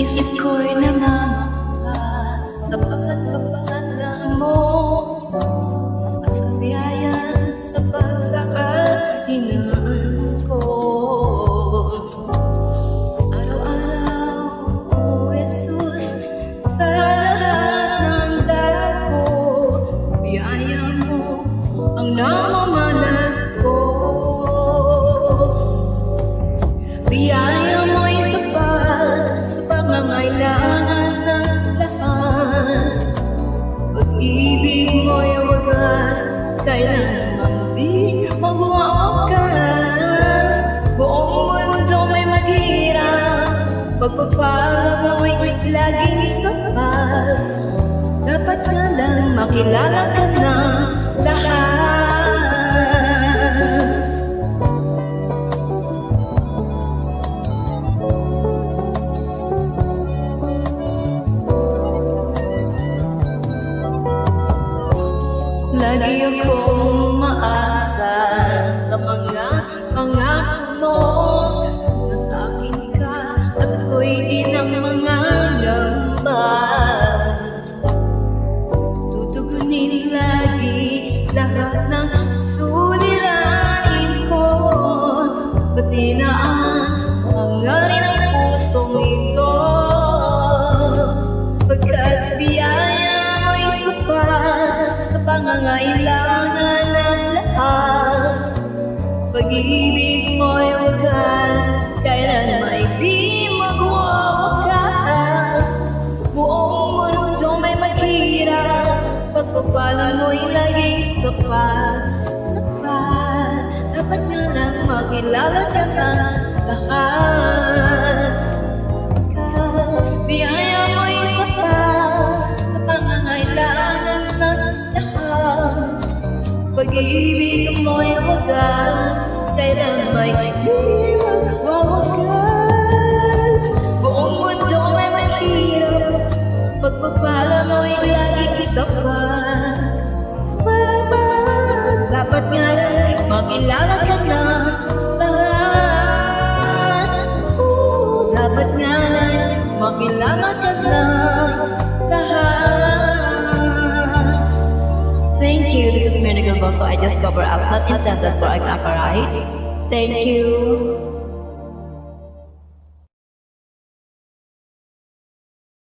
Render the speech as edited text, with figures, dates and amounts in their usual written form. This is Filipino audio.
Isip ko'y namamangha sa pagpapahalaga mo at sa biyaya sa pagsakahinaan ko. Araw-araw, O Jesus, sa lahat ng dako, biyaya mo ang namamalas ko. Biyaya mo'y sapat sa pangangailangan ng lahat. Pag-ibig mo'y wagas, kailanman di magwawakas. Buong mundo may maghirap, pagpapala mo'y laging sapat. Dapat nga lang makilala ka ng lahat. Lagi akong maasa sa mga pangako mo na sa akin ka at ako'y di ng mga gamba. Tutugunin lagi lahat ng suliranin ko, pati na ang hangarin ng pusong ito. Pagkat biyaya mo'y sapat sa pangangailangan ng lahat. Pag-ibig mo'y wagas, kailan may di magwawakas. Buong mundo may maghirap, pagpapala mo'y laging sapat. Sapat, dapat nga lang makilala ka ng lahat. Biyaya mo'y sapat sa pangangailangan ng lahat. Pag-ibig mo'y wagas, kailan may di magwawagas. Buong mundo may mahirap, pagpapala mo'y laging sapat. Dapat nga lang makilala ka ng lahat. Dapat nga lang makilala ka ng lahat. Thank you. This is Miracle Boso. I just cover up, not intended for a copyright. Thank you.